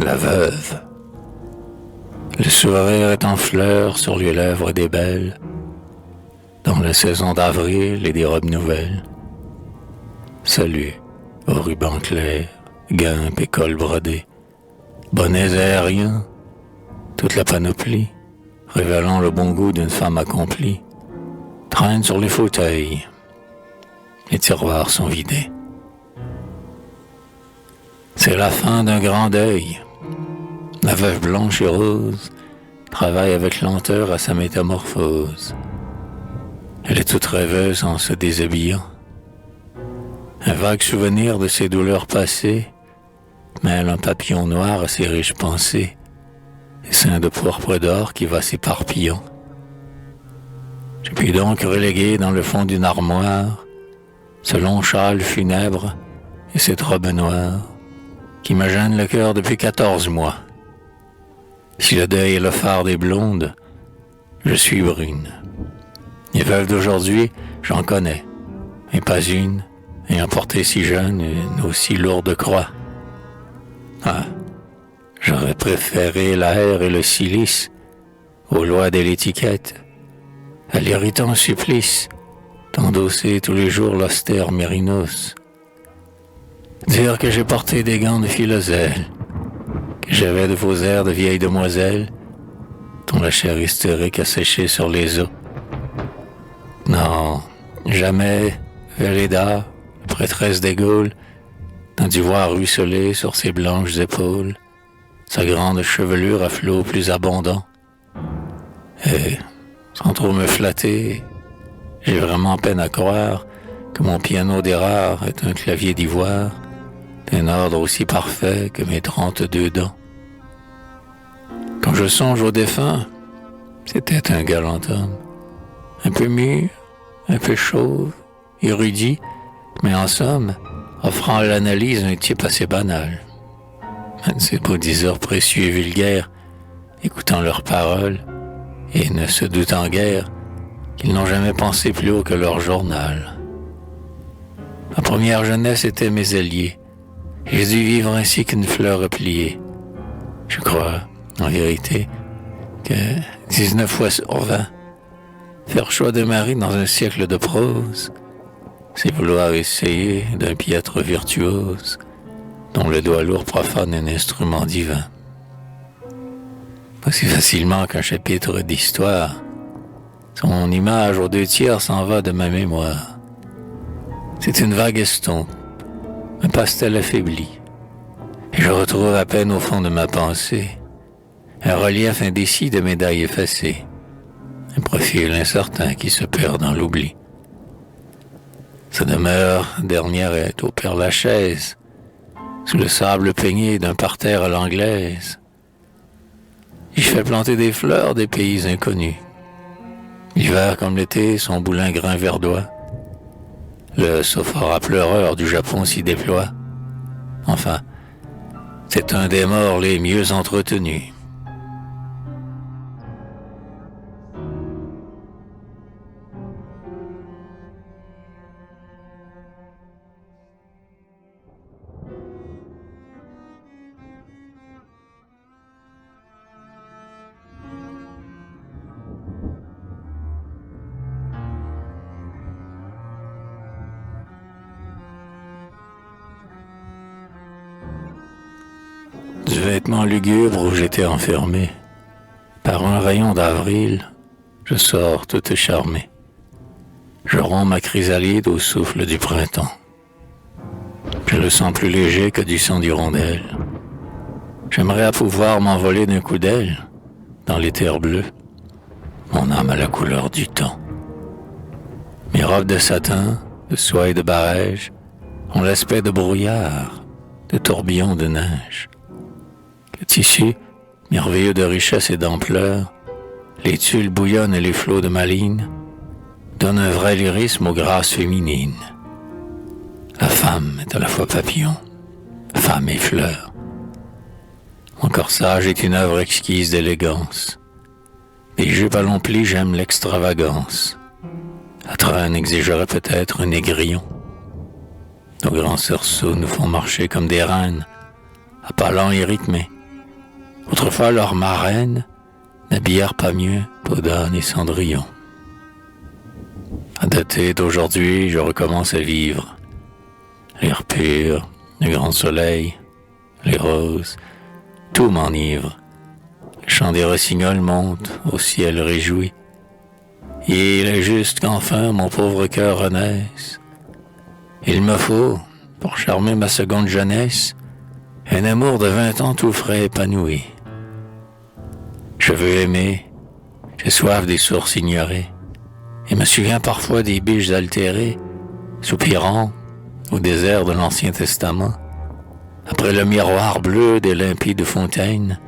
La veuve. Le sourire est en fleurs sur les lèvres des belles, dans la saison d'avril et des robes nouvelles. Salut, aux rubans clairs, guimpe et col brodé, bonnets aériens, toute la panoplie, révélant le bon goût d'une femme accomplie, traîne sur les fauteuils. Les tiroirs sont vidés. C'est la fin d'un grand deuil. La veuve blanche et rose travaille avec lenteur à sa métamorphose. Elle est toute rêveuse en se déshabillant. Un vague souvenir de ses douleurs passées mêle un papillon noir à ses riches pensées, et seins de pourpre d'or qui va s'éparpillant. Je puis donc reléguer dans le fond d'une armoire ce long châle funèbre et cette robe noire qui me gêne le cœur depuis 14 mois. Si le deuil est le phare des blondes, je suis brune. Les veuves d'aujourd'hui, j'en connais, mais pas une ayant porté si jeune une aussi lourde croix. Ah, j'aurais préféré l'air et le cilice aux lois de l'étiquette, à l'irritant supplice d'endosser tous les jours l'austère mérinos. Dire que j'ai porté des gants de philoselle, que j'avais de vos airs de vieille demoiselle, dont la chair hystérique a séché sur les os. Non, jamais Véléda, prêtresse des Gaules, n'a dû voir ruisseler sur ses blanches épaules sa grande chevelure à flots plus abondants. Et, sans trop me flatter, j'ai vraiment peine à croire que mon piano d'érard est un clavier d'ivoire, d'un ordre aussi parfait que mes 32 dents. Quand je songe au défunt, c'était un galant homme, un peu mûr, un peu chauve, érudit, mais en somme, offrant à l'analyse un type assez banal. Ces beaux diseurs précieux et vulgaires, écoutant leurs paroles et ne se doutant guère qu'ils n'ont jamais pensé plus haut que leur journal. Ma première jeunesse était mes alliés. J'ai dû vivre ainsi qu'une fleur repliée. Je crois, en vérité, que 19 fois sur 20, faire choix de mari dans un siècle de prose, c'est vouloir essayer d'un piètre virtuose dont le doigt lourd profane un instrument divin. Aussi facilement qu'un chapitre d'histoire, son image aux 2/3 s'en va de ma mémoire. C'est une vague estompe, un pastel affaibli, et je retrouve à peine au fond de ma pensée un relief indécis de médailles effacées, un profil incertain qui se perd dans l'oubli. Sa demeure dernière est au Père-Lachaise, sous le sable peigné d'un parterre à l'anglaise. J'y fais planter des fleurs des pays inconnus. L'hiver comme l'été, son boulingrin verdoie. Le sophora pleureur du Japon s'y déploie. Enfin, c'est un des morts les mieux entretenus. Du vêtement lugubre où j'étais enfermé, par un rayon d'avril, je sors toute charmée. Je romps ma chrysalide au souffle du printemps. Je le sens plus léger que du sang d'hirondelle. J'aimerais à pouvoir m'envoler d'un coup d'aile dans l'éther bleu, mon âme à la couleur du temps. Mes robes de satin, de soie et de barège ont l'aspect de brouillard, de tourbillon de neige. Le tissu, merveilleux de richesse et d'ampleur, les tulles bouillonnent et les flots de malines, donnent un vrai lyrisme aux grâces féminines. La femme est à la fois papillon, femme et fleur. Mon corsage est une œuvre exquise d'élégance. Des jupes à longs plis, j'aime l'extravagance. La traîne exigerait peut-être un négrillon. Nos grands cerceaux nous font marcher comme des reines, à pas lents et rythmés, Autrefois leurs marraines n'habillèrent pas mieux Podane et Cendrillon. À dater d'aujourd'hui, je recommence à vivre. L'air pur, le grand soleil, les roses, tout m'enivre. Le chant des rossignols monte au ciel réjoui. Et il est juste qu'enfin mon pauvre cœur renaisse. Il me faut, pour charmer ma seconde jeunesse, un amour de 20 ans tout frais épanoui. Je veux aimer, j'ai soif des sources ignorées, et me souviens parfois des biches altérées, soupirant au désert de l'Ancien Testament, après le miroir bleu des limpides fontaines,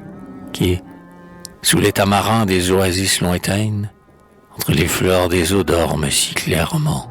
qui, sous les tamarins des oasis lointaines, entre les fleurs des eaux dorment si clairement.